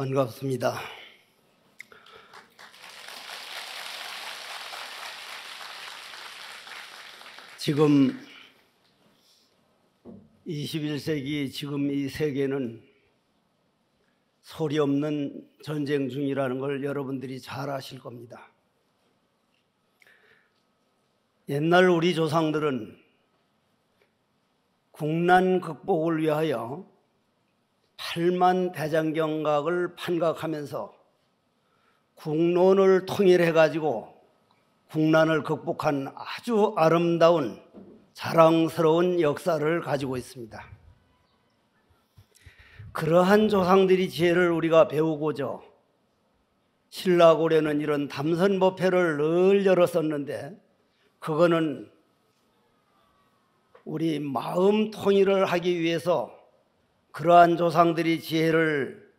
반갑습니다. 지금 21세기 지금 이 세계는 소리 없는 전쟁 중이라는 걸 여러분들이 잘 아실 겁니다. 옛날 우리 조상들은 국난 극복을 위하여 8만 대장경각을 판각하면서 국론을 통일해 가지고 국난을 극복한 아주 아름다운 자랑스러운 역사를 가지고 있습니다. 그러한 조상들의 지혜를 우리가 배우고자 신라고려는 이런 담선법회를 늘 열었었는데, 그거는 우리 마음 통일을 하기 위해서 그러한 조상들의 지혜를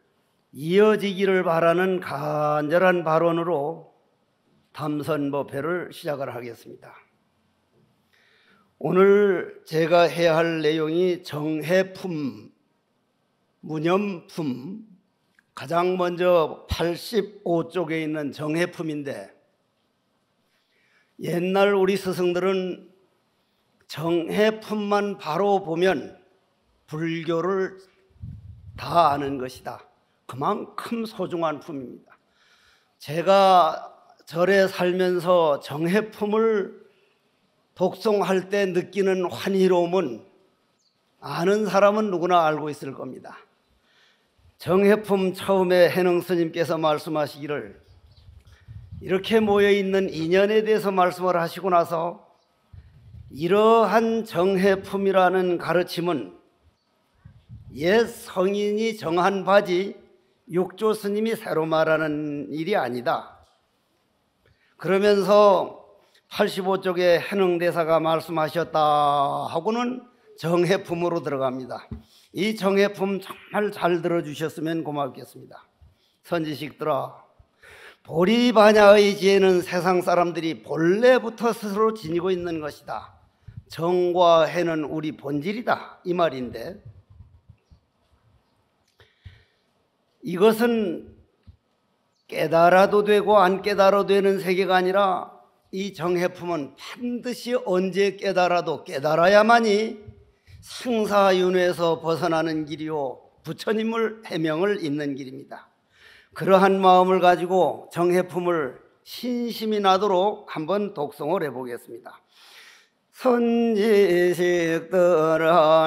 이어지기를 바라는 간절한 발언으로 담선법회를 시작을 하겠습니다. 오늘 제가 해야 할 내용이 정해품, 무념품, 가장 먼저 85쪽에 있는 정해품인데, 옛날 우리 스승들은 정해품만 바로 보면 불교를 다 아는 것이다. 그만큼 소중한 품입니다. 제가 절에 살면서 정해품을 독송할 때 느끼는 환희로움은 아는 사람은 누구나 알고 있을 겁니다. 정해품 처음에 해능 스님께서 말씀하시기를, 이렇게 모여있는 인연에 대해서 말씀을 하시고 나서 이러한 정해품이라는 가르침은 옛 성인이 정한 바지 육조 스님이 새로 말하는 일이 아니다. 그러면서 85쪽에 해능대사가 말씀하셨다 하고는 정해품으로 들어갑니다. 이 정해품 정말 잘 들어주셨으면 고맙겠습니다. 선지식들아, 보리반야의 지혜는 세상 사람들이 본래부터 스스로 지니고 있는 것이다. 정과 해는 우리 본질이다, 이 말인데, 이것은 깨달아도 되고 안 깨달아도 되는 세계가 아니라, 이 정해품은 반드시 언제 깨달아도 깨달아야만이 생사윤회에서 벗어나는 길이요 부처님을 해명을 잇는 길입니다. 그러한 마음을 가지고 정해품을 신심이 나도록 한번 독송을 해보겠습니다. 선지식들아,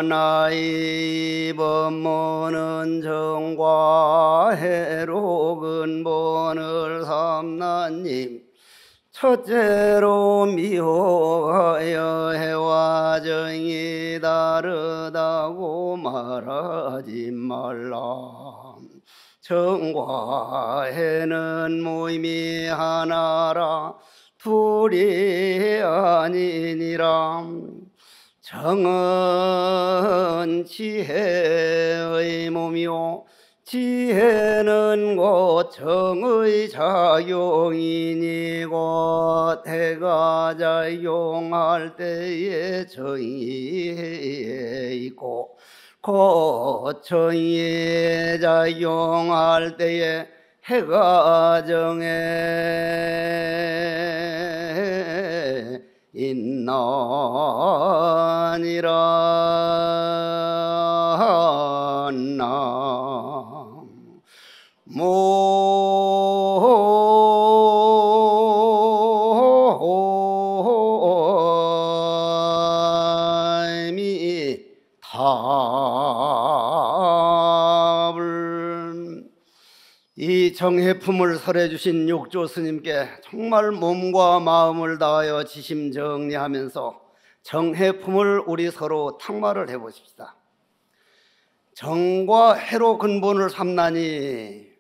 나의 법문은 정과 해로 근본을 삼나님, 첫째로 미호하여 해와 정이 다르다고 말하지 말라. 정과 해는 모임이 하나라 둘이 아니니라. 정은 지혜의 몸이요 지혜는 곧 정의 작용이니, 곧 해가 작용할 때에 정이 있고, 곧 정이 작용할 때에 해가 정해 있나니라. 이 정해품을 설해 주신 육조 스님께 정말 몸과 마음을 다하여 지심정리하면서 정해품을 우리 서로 탁말을 해보십시다. 정과 해로 근본을 삼나니,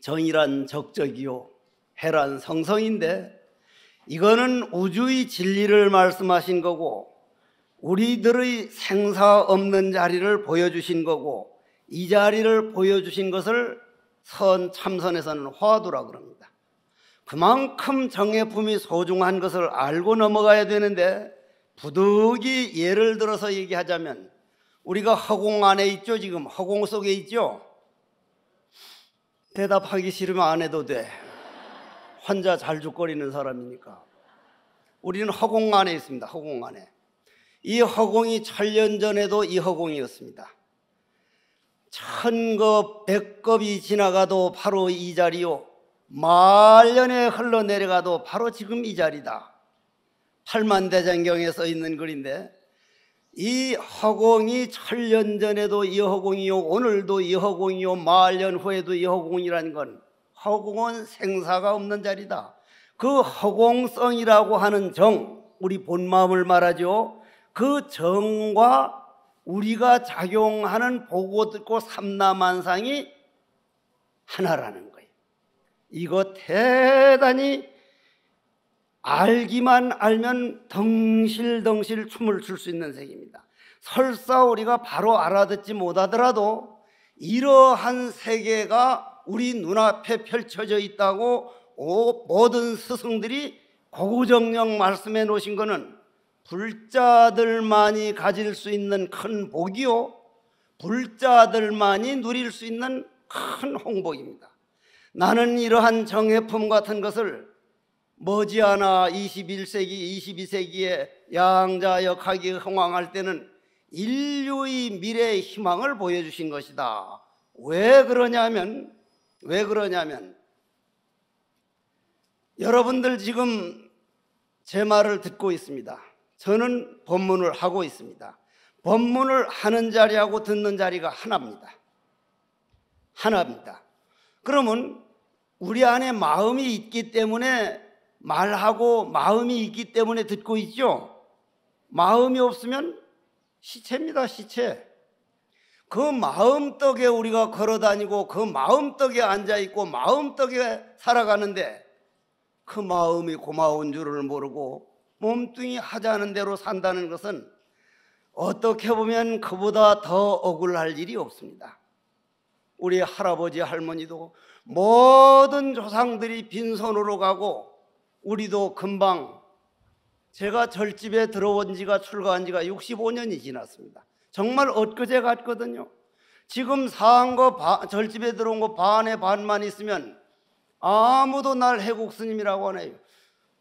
정이란 적적이요 해란 성성인데, 이거는 우주의 진리를 말씀하신 거고 우리들의 생사 없는 자리를 보여주신 거고, 이 자리를 보여주신 것을 참선에서는 화두라 그럽니다. 그만큼 정해품이 소중한 것을 알고 넘어가야 되는데, 부득이 예를 들어서 얘기하자면 우리가 허공 안에 있죠. 지금 허공 속에 있죠. 대답하기 싫으면 안 해도 돼. 환자 잘죽거리는 사람이니까. 우리는 허공 안에 있습니다. 허공 안에. 이 허공이 1000년 전에도 이 허공이었습니다. 1000겁, 100겁이 지나가도 바로 이 자리요, 말년에 흘러내려가도 바로 지금 이 자리다. 팔만대장경에 써 있는 글인데, 이 허공이 1000년 전에도 이 허공이요, 오늘도 이 허공이요, 말년 후에도 이 허공이라는 건, 허공은 생사가 없는 자리다. 그 허공성이라고 하는 정, 우리 본마음을 말하죠. 그 정과 우리가 작용하는 보고 듣고 삼라만상이 하나라는 거예요. 이거 대단히 알기만 알면 덩실덩실 춤을 출 수 있는 세계입니다. 설사 우리가 바로 알아듣지 못하더라도 이러한 세계가 우리 눈앞에 펼쳐져 있다고 모든 스승들이 고구정령 말씀해 놓으신 것은 불자들만이 가질 수 있는 큰 복이요, 불자들만이 누릴 수 있는 큰 홍복입니다. 나는 이러한 정해품 같은 것을 머지않아 21세기, 22세기에 양자역학이 흥황할 때는 인류의 미래의 희망을 보여주신 것이다. 왜 그러냐면 여러분들 지금 제 말을 듣고 있습니다. 저는 법문을 하고 있습니다. 법문을 하는 자리하고 듣는 자리가 하나입니다. 하나입니다. 그러면 우리 안에 마음이 있기 때문에 말하고, 마음이 있기 때문에 듣고 있죠. 마음이 없으면 시체입니다. 시체. 그 마음떡에 우리가 걸어다니고 그 마음떡에 앉아있고 마음떡에 살아가는데 그 마음이 고마운 줄을 모르고 몸뚱이 하자는 대로 산다는 것은 어떻게 보면 그보다 더 억울할 일이 없습니다. 우리 할아버지 할머니도 모든 조상들이 빈손으로 가고, 우리도 금방, 제가 절집에 들어온 지가, 출가한 지가 65년이 지났습니다. 정말 엊그제 갔거든요. 지금 사한 거, 절집에 들어온 거 반에 반만 있으면 아무도 날 해국 스님이라고 안 해요.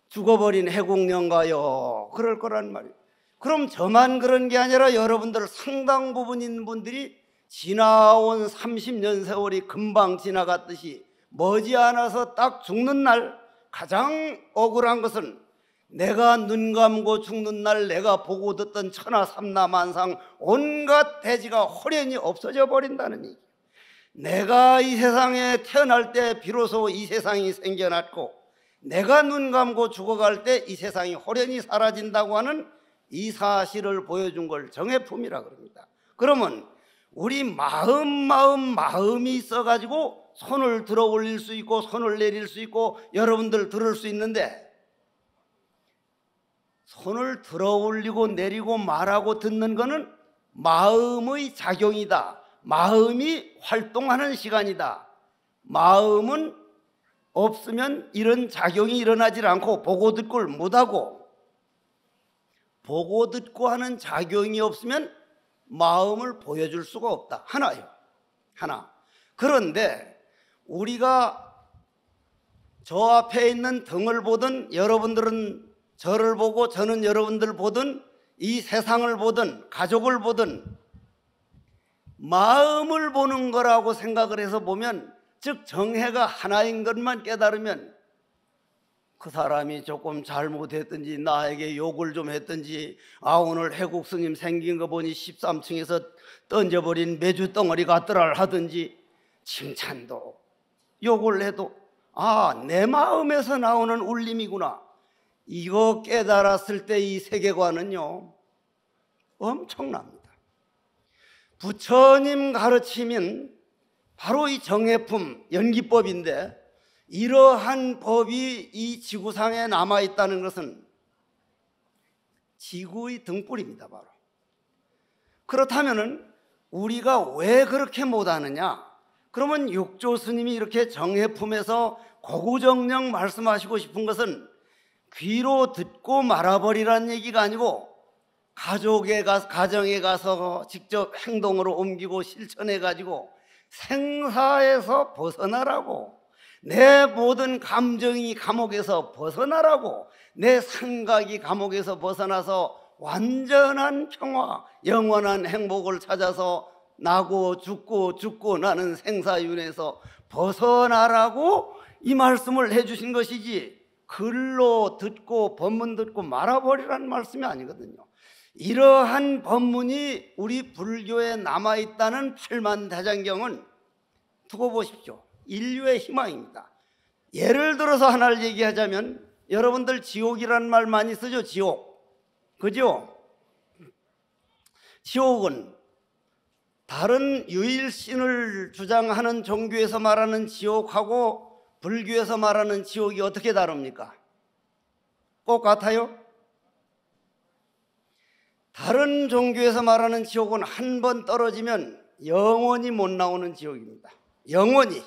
죽어버린 해국령가요, 그럴 거란 말이에요. 그럼 저만 그런 게 아니라 여러분들 상당 부분 있는 분들이 지나온 30년 세월이 금방 지나갔듯이 머지않아서 딱 죽는 날, 가장 억울한 것은 내가 눈 감고 죽는 날 내가 보고 듣던 천하 삼라만상 온갖 대지가 호련히 없어져 버린다는 얘기. 내가 이 세상에 태어날 때 비로소 이 세상이 생겨났고, 내가 눈 감고 죽어갈 때 이 세상이 호련히 사라진다고 하는 이 사실을 보여준 걸 정해품이라 그럽니다. 그러면 우리 마음이 있어가지고 손을 들어 올릴 수 있고 손을 내릴 수 있고 여러분들 들을 수 있는데, 손을 들어 올리고 내리고 말하고 듣는 것은 마음의 작용이다. 마음이 활동하는 시간이다. 마음은 없으면 이런 작용이 일어나질 않고 보고 듣고를 못하고, 보고 듣고 하는 작용이 없으면 마음을 보여줄 수가 없다. 하나요. 하나. 그런데 우리가 저 앞에 있는 등을 보든, 여러분들은 저를 보고 저는 여러분들 보든, 이 세상을 보든 가족을 보든 마음을 보는 거라고 생각을 해서 보면, 즉 정해가 하나인 것만 깨달으면 그 사람이 조금 잘못했든지 나에게 욕을 좀 했든지, 오늘 해국 스님 생긴 거 보니 13층에서 던져버린 메주 덩어리 같더라 하든지, 칭찬도 욕을 해도 내 마음에서 나오는 울림이구나, 이거 깨달았을 때 이 세계관은요 엄청납니다. 부처님 가르치면 바로 이 정해품, 연기법인데, 이러한 법이 이 지구상에 남아있다는 것은 지구의 등불입니다. 바로. 그렇다면 우리가 왜 그렇게 못하느냐? 그러면 육조 스님이 이렇게 정해품에서 고구정령 말씀하시고 싶은 것은 귀로 듣고 말아버리라는 얘기가 아니고, 가정에 가서 직접 행동으로 옮기고 실천해가지고 생사에서 벗어나라고, 내 모든 감정이 감옥에서 벗어나라고, 내 생각이 감옥에서 벗어나서 완전한 평화, 영원한 행복을 찾아서 나고 죽고 나는 생사윤회에서 벗어나라고 이 말씀을 해주신 것이지, 글로 듣고 법문 듣고 말아버리라는 말씀이 아니거든요. 이러한 법문이 우리 불교에 남아있다는 팔만대장경은 두고 보십시오. 인류의 희망입니다. 예를 들어서 하나를 얘기하자면, 여러분들 지옥이라는 말 많이 쓰죠. 지옥, 그죠? 지옥은 다른 유일신을 주장하는 종교에서 말하는 지옥하고 불교에서 말하는 지옥이 어떻게 다릅니까? 꼭 같아요? 다른 종교에서 말하는 지옥은 한 번 떨어지면 영원히 못 나오는 지옥입니다. 영원히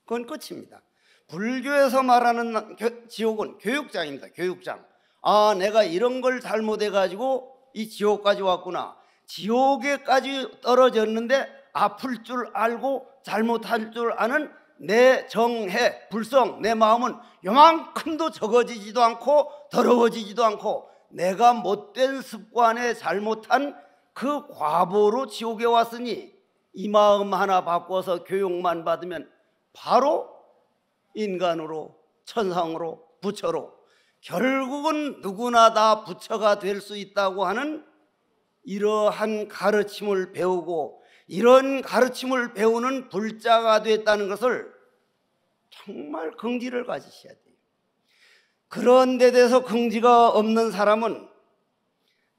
그건 끝입니다. 불교에서 말하는 지옥은 교육장입니다. 교육장. 아, 내가 이런 걸 잘못해 가지고 이 지옥까지 왔구나. 지옥에까지 떨어졌는데 아플 줄 알고 잘못할 줄 아는 내 정해, 불성, 내 마음은 요만큼도 적어지지도 않고 더러워지지도 않고, 내가 못된 습관에 잘못한 그 과보로 지옥에 왔으니 이 마음 하나 바꿔서 교육만 받으면 바로 인간으로, 천상으로, 부처로, 결국은 누구나 다 부처가 될 수 있다고 하는 이러한 가르침을 배우고, 이런 가르침을 배우는 불자가 됐다는 것을 정말 긍지를 가지셔야 돼요. 그런 데 대해서 긍지가 없는 사람은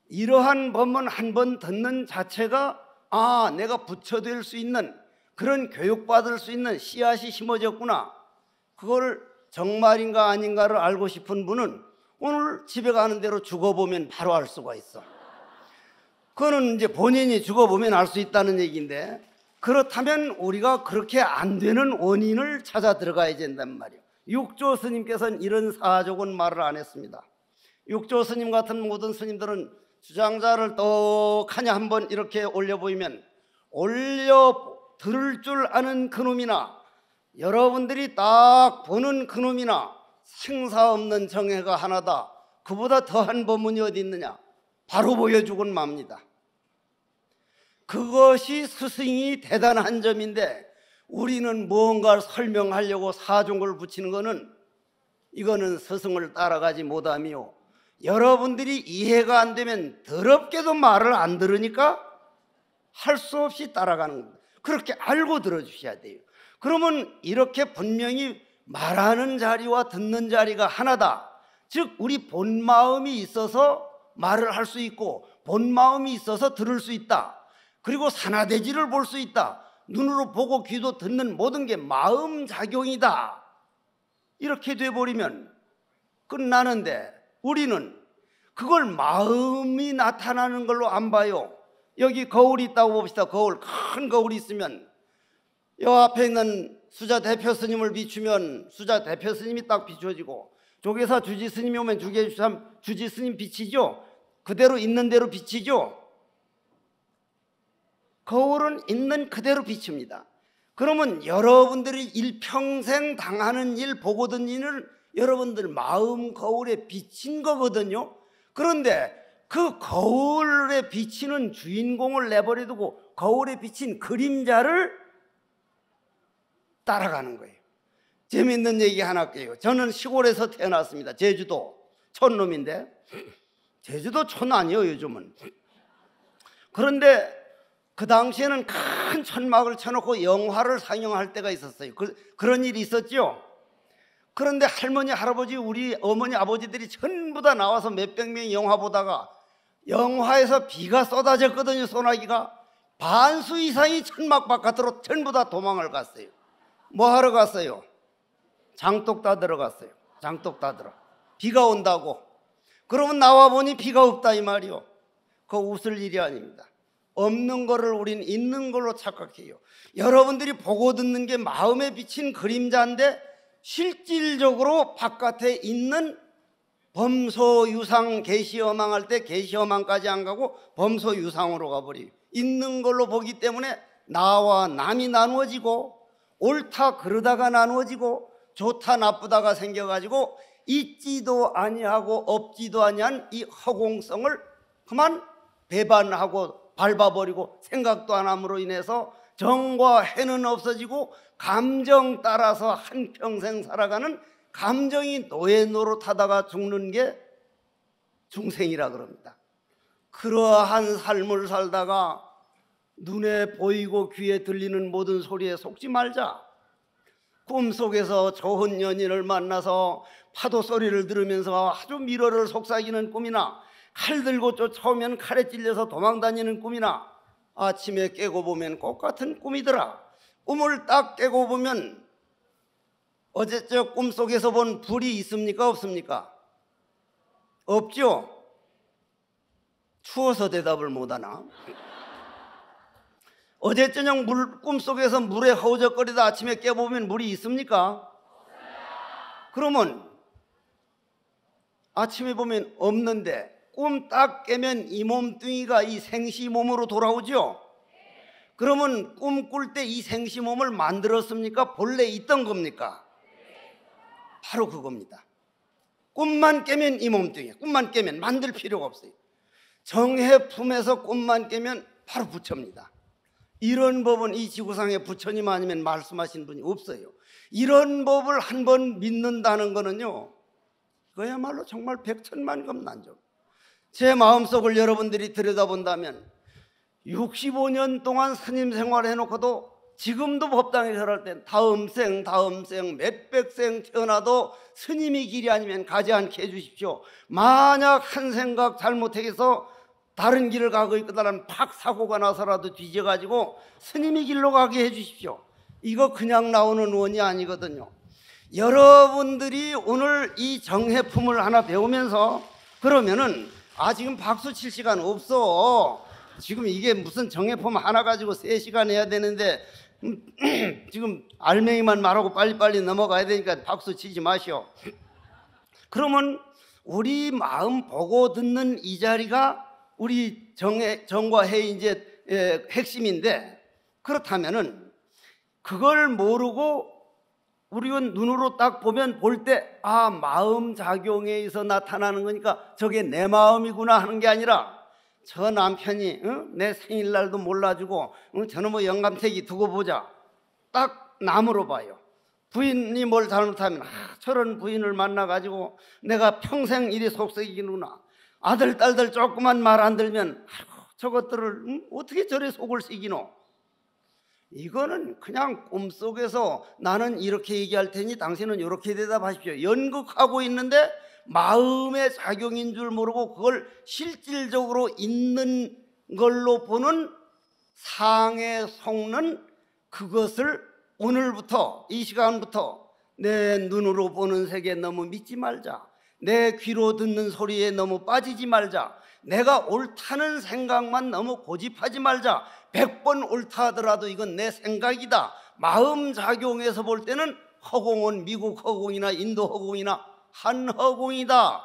이러한 법문 한 번 듣는 자체가, 아, 내가 부처 될 수 있는, 그런 교육받을 수 있는 씨앗이 심어졌구나, 그걸 정말인가 아닌가를 알고 싶은 분은 오늘 집에 가는 대로 죽어보면 바로 알 수가 있어. 그거는 이제 본인이 죽어보면 알 수 있다는 얘기인데, 그렇다면 우리가 그렇게 안 되는 원인을 찾아 들어가야 된단 말이에요. 육조 스님께서는 이런 사족은 말을 안 했습니다. 육조 스님 같은 모든 스님들은 주장자를 떡하니 한번 이렇게 올려 보이면 올려 들을 줄 아는 그놈이나, 여러분들이 딱 보는 그놈이나 생사 없는 정해가 하나다, 그보다 더한 법문이 어디 있느냐, 바로 보여주곤 맙니다. 그것이 스승이 대단한 점인데, 우리는 무언가를 설명하려고 사종을 붙이는 것은, 이거는 스승을 따라가지 못하며, 여러분들이 이해가 안 되면 더럽게도 말을 안 들으니까 할 수 없이 따라가는 겁니다. 그렇게 알고 들어주셔야 돼요. 그러면 이렇게 분명히 말하는 자리와 듣는 자리가 하나다, 즉 우리 본 마음이 있어서 말을 할 수 있고, 본 마음이 있어서 들을 수 있다, 그리고 산하대지를 볼 수 있다, 눈으로 보고 귀도 듣는 모든 게 마음작용이다, 이렇게 돼버리면 끝나는데, 우리는 그걸 마음이 나타나는 걸로 안 봐요. 여기 거울이 있다고 봅시다. 거울, 큰 거울이 있으면 이 앞에 있는 수자 대표 스님을 비추면 수자 대표 스님이 딱 비춰지고, 조계사 주지 스님이 오면 주지 스님 비치죠. 그대로 있는 대로 비치죠. 거울은 있는 그대로 비춥니다. 그러면 여러분들이 일평생 당하는 일, 보고든 일을 여러분들 마음 거울에 비친 거거든요. 그런데 그 거울에 비치는 주인공을 내버려두고 거울에 비친 그림자를 따라가는 거예요. 재미있는 얘기 하나 할게요. 저는 시골에서 태어났습니다. 제주도 촌놈인데, 제주도 촌 아니에요 요즘은. 그런데 그 당시에는 큰 천막을 쳐놓고 영화를 상영할 때가 있었어요. 그런 일이 있었죠. 그런데 할머니, 할아버지, 우리 어머니, 아버지들이 전부 다 나와서 몇백 명이 영화 보다가 영화에서 비가 쏟아졌거든요. 소나기가. 반수 이상이 천막 바깥으로 전부 다 도망을 갔어요. 뭐 하러 갔어요? 장독 다 들어갔어요. 장독 다 들어. 비가 온다고. 그러면 나와 보니 비가 없다 이 말이요. 그거 웃을 일이 아닙니다. 없는 거를 우린 있는 걸로 착각해요. 여러분들이 보고 듣는 게 마음에 비친 그림자인데, 실질적으로 바깥에 있는 범소유상, 계시허망할 때 계시허망까지 안 가고 범소유상으로 가버려요. 있는 걸로 보기 때문에 나와 남이 나누어지고 옳다 그르다가 나누어지고 좋다 나쁘다가 생겨가지고 있지도 아니하고 없지도 아니한 이 허공성을 그만 배반하고 밟아버리고 생각도 안 함으로 인해서 정과 해는 없어지고 감정 따라서 한평생 살아가는 감정이 노예 노릇하다가 죽는 게 중생이라 그럽니다. 그러한 삶을 살다가 눈에 보이고 귀에 들리는 모든 소리에 속지 말자. 꿈속에서 좋은 연인을 만나서 파도 소리를 들으면서 아주 미러를 속삭이는 꿈이나 칼 들고 쫓아오면 칼에 찔려서 도망다니는 꿈이나 아침에 깨고 보면 똑같은 꿈이더라. 꿈을 딱 깨고 보면 어제적 꿈속에서 본 불이 있습니까? 없습니까? 없죠? 추워서 대답을 못하나? 어제 저녁 꿈속에서 물에 허우적거리다 아침에 깨보면 물이 있습니까? 그러면 아침에 보면 없는데 꿈 딱 깨면 이 몸뚱이가 이 생시 몸으로 돌아오죠? 그러면 꿈 꿀 때 이 생시 몸을 만들었습니까? 본래 있던 겁니까? 바로 그겁니다. 꿈만 깨면 이 몸뚱이, 꿈만 깨면 만들 필요가 없어요. 정해 품에서 꿈만 깨면 바로 부처입니다. 이런 법은 이 지구상에 부처님 아니면 말씀하신 분이 없어요. 이런 법을 한번 믿는다는 거는요, 그야말로 정말 백천만금 난적. 제 마음속을 여러분들이 들여다본다면 65년 동안 스님 생활해놓고도 지금도 법당에 절할 땐 다음 생 몇백 생 태어나도 스님이 길이 아니면 가지 않게 해주십시오. 만약 한 생각 잘못해서 다른 길을 가고 있거나 팍 사고가 나서라도 뒤져가지고 스님이 길로 가게 해주십시오. 이거 그냥 나오는 원이 아니거든요. 여러분들이 오늘 이 정해품을 하나 배우면서 그러면은 지금 박수 칠 시간 없어. 지금 이게 무슨 정해품 하나 가지고 3시간 해야 되는데 지금 알맹이만 말하고 빨리빨리 넘어가야 되니까 박수 치지 마시오. 그러면 우리 마음 보고 듣는 이 자리가 우리 정과 해의 이제 핵심인데, 그렇다면은 그걸 모르고 우리가 눈으로 딱 보면 볼 때 마음 작용에 의해서 나타나는 거니까 저게 내 마음이구나 하는 게 아니라 저 남편이 내 생일날도 몰라주고 저놈의 영감택이 두고 보자. 딱 남으로 봐요. 부인이 뭘 잘못하면 저런 부인을 만나가지고 내가 평생 이리 속썩이는구나. 아들 딸들 조그만 말 안 들면 저것들을 어떻게 저래 속을 새기노. 이거는 그냥 꿈속에서 나는 이렇게 얘기할 테니 당신은 이렇게 대답하십시오. 연극하고 있는데 마음의 작용인 줄 모르고 그걸 실질적으로 있는 걸로 보는 상에 속는 그것을 오늘부터 이 시간부터 내 눈으로 보는 세계에 너무 믿지 말자. 내 귀로 듣는 소리에 너무 빠지지 말자. 내가 옳다는 생각만 너무 고집하지 말자. 100번 옳다 하더라도 이건 내 생각이다. 마음 작용해서 볼 때는 허공은 미국 허공이나 인도 허공이나 한 허공이다.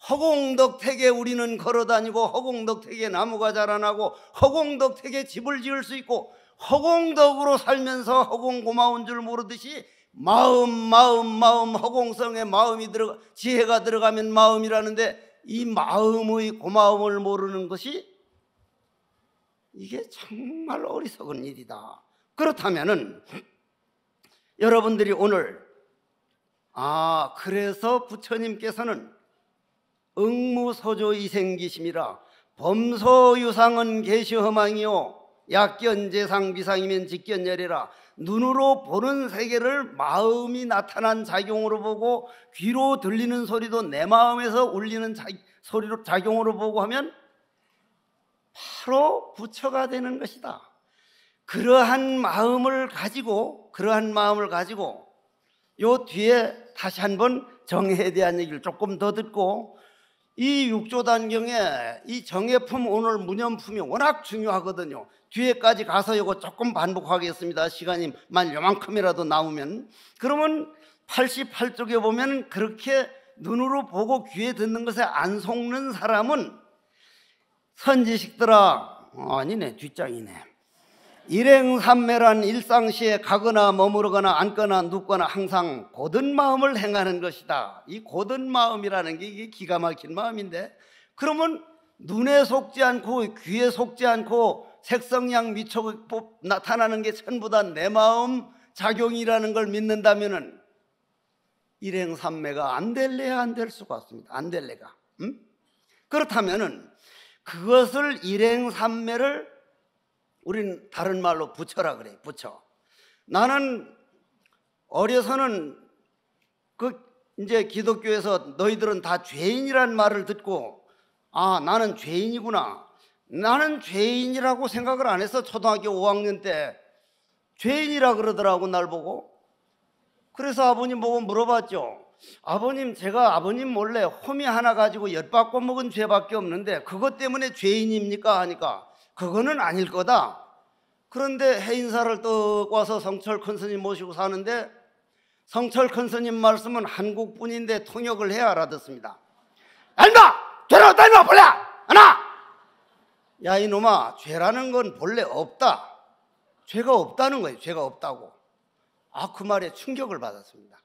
허공덕택에 우리는 걸어다니고 허공덕택에 나무가 자라나고 허공덕택에 집을 지을 수 있고 허공덕으로 살면서 허공 고마운 줄 모르듯이 마음 허공성에 마음이 들어가 지혜가 들어가면 마음이라는데 이 마음의 고마움을 모르는 것이 이게 정말 어리석은 일이다. 그렇다면은 여러분들이 오늘 그래서 부처님께서는 응무소조이생기심이라 범소유상은 계시허망이요 약견재상 비상이면 직견열이라. 눈으로 보는 세계를 마음이 나타난 작용으로 보고 귀로 들리는 소리도 내 마음에서 울리는 소리로 작용으로 보고 하면 바로 부처가 되는 것이다. 그러한 마음을 가지고 요 뒤에 다시 한번 정해에 대한 얘기를 조금 더 듣고, 이 육조단경에 이 정해품 오늘 무념품이 워낙 중요하거든요. 뒤에까지 가서 이거 조금 반복하겠습니다. 시간이 만 요만큼이라도 남으면. 그러면 88쪽에 보면 그렇게 눈으로 보고 귀에 듣는 것에 안 속는 사람은 선지식들아, 아니네 뒷장이네. 일행삼매란 일상시에 가거나 머무르거나 앉거나 눕거나 항상 고든 마음을 행하는 것이다. 이 고든 마음이라는 게 이게 기가 막힌 마음인데, 그러면 눈에 속지 않고 귀에 속지 않고 색성양 미쳐 나타나는 게 전부 다 내 마음 작용이라는 걸 믿는다면은 일행삼매가 안 될래야 안 될 수가 없습니다. 안 될래가. 그렇다면은 그것을 일행삼매를 우린 다른 말로 부처라 그래. 부처. 나는 어려서는 이제 기독교에서 너희들은 다 죄인이란 말을 듣고, 아, 나는 죄인이구나. 나는 죄인이라고 생각을 안 해서 초등학교 5학년 때 죄인이라 그러더라고, 날 보고. 그래서 아버님 보고 물어봤죠. 아버님, 제가 아버님 몰래 호미 하나 가지고 엿바꿔 먹은 죄밖에 없는데 그것 때문에 죄인입니까? 하니까 그거는 아닐 거다. 그런데 해인사를 떡 와서 성철 큰스님 모시고 사는데, 성철 큰스님 말씀은 한국분인데 통역을 해야 알아듣습니다. 야, 인마! 죄라고 인마 본래! 하나! 야, 이놈아, 죄라는 건 본래 없다. 죄가 없다는 거예요. 죄가 없다고. 아, 그 말에 충격을 받았습니다.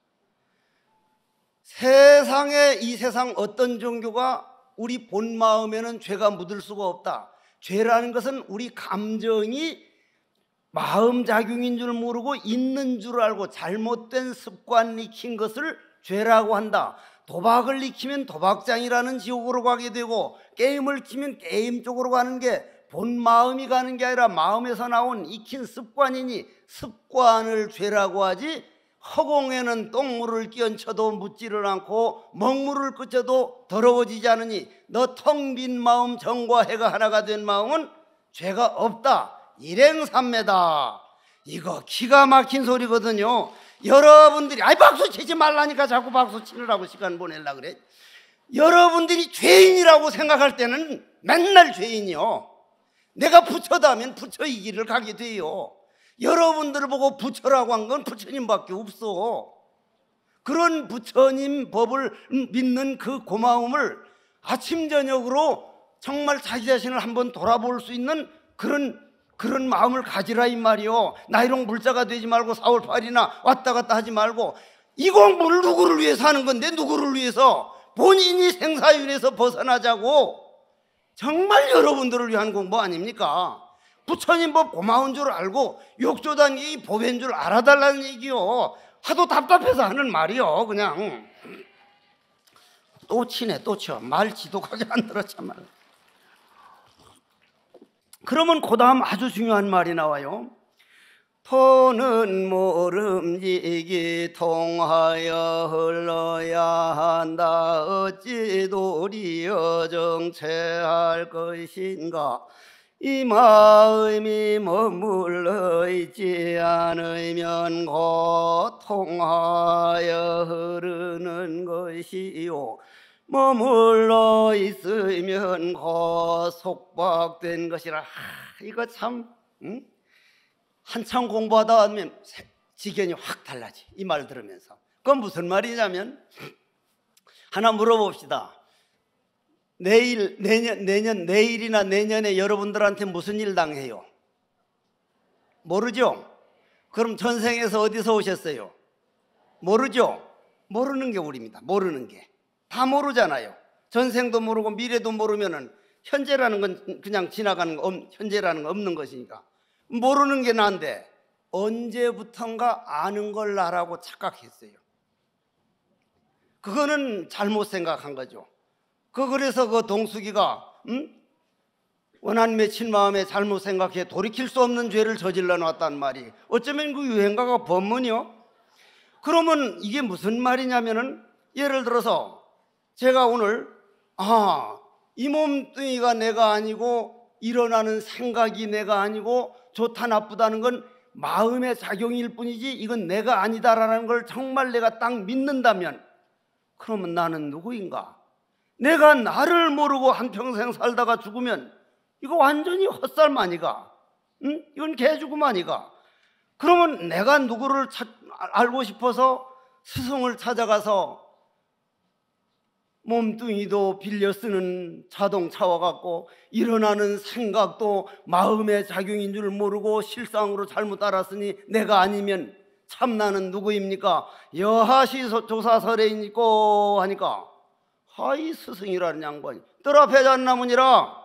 이 세상 어떤 종교가 우리 본 마음에는 죄가 묻을 수가 없다. 죄라는 것은 우리 감정이 마음작용인 줄 모르고 있는 줄 알고 잘못된 습관 익힌 것을 죄라고 한다. 도박을 익히면 도박장이라는 지옥으로 가게 되고, 게임을 키면 게임 쪽으로 가는 게 본 마음이 가는 게 아니라 마음에서 나온 익힌 습관이니 습관을 죄라고 하지, 허공에는 똥물을 끼얹혀도 묻지를 않고 먹물을 끄쳐도 더러워지지 않으니 너 텅 빈 마음 정과 해가 하나가 된 마음은 죄가 없다. 일행삼매다. 이거 기가 막힌 소리거든요. 여러분들이 박수 치지 말라니까 자꾸 박수 치느라고 시간 보내려고 그래. 여러분들이 죄인이라고 생각할 때는 맨날 죄인이요. 내가 부처다 하면 부처 이 길을 가게 돼요. 여러분들을 보고 부처라고 한 건 부처님밖에 없어. 그런 부처님 법을 믿는 그 고마움을 아침 저녁으로 정말 자기 자신을 한번 돌아볼 수 있는 그런 마음을 가지라 이 말이요. 나이롱 물자가 되지 말고 4월 8일이나 왔다 갔다 하지 말고, 이 공부를 누구를 위해서 하는 건데, 누구를 위해서? 본인이 생사윤에서 벗어나자고. 정말 여러분들을 위한 공부 아닙니까? 부처님 법 고마운 줄 알고 욕조단이 법인 줄 알아달라는 얘기요. 하도 답답해서 하는 말이요. 그냥 또 치네, 또 쳐. 말 지독하게 안 들어 참말. 그러면 그 다음 아주 중요한 말이 나와요. 토는 모름지기 통하여 흘러야 한다. 어찌 도리어 정체할 것인가. 이 마음이 머물러 있지 않으면 곧 통하여 흐르는 것이요. 머물러 있으면 곧 속박된 것이라. 이거 참 한참 공부하다 하면 지견이 확 달라지. 이 말 들으면서. 그건 무슨 말이냐면, 하나 물어봅시다. 내일이나 내년에 여러분들한테 무슨 일 당해요? 모르죠? 그럼 전생에서 어디서 오셨어요? 모르죠? 모르는 게 우리입니다. 모르는 게. 다 모르잖아요. 전생도 모르고 미래도 모르면은 현재라는 건 그냥 지나가는 거, 현재라는 건 없는 것이니까. 모르는 게 난데 언제부턴가 아는 걸 나라고 착각했어요. 그거는 잘못 생각한 거죠. 그래서 그 동숙이가 원한 맺힌 마음에 잘못 생각해 돌이킬 수 없는 죄를 저질러 놨단 말이. 어쩌면 그 유행가가 법문이요. 그러면 이게 무슨 말이냐면은, 예를 들어서 제가 오늘 이 몸뚱이가 내가 아니고 일어나는 생각이 내가 아니고 좋다 나쁘다는 건 마음의 작용일 뿐이지 이건 내가 아니다라는 걸 정말 내가 딱 믿는다면, 그러면 나는 누구인가? 내가 나를 모르고 한평생 살다가 죽으면 이거 완전히 헛살m 아니가? 이건 개죽음 아니가? 그러면 내가 누구를 알고 싶어서 스승을 찾아가서 몸뚱이도 빌려 쓰는 자동차와 같고 일어나는 생각도 마음의 작용인 줄 모르고 실상으로 잘못 알았으니 내가 아니면 참나는 누구입니까? 여하시 조사설에있고 하니까 하이 스승이라는 양반이 뜰 앞에 잣나무니라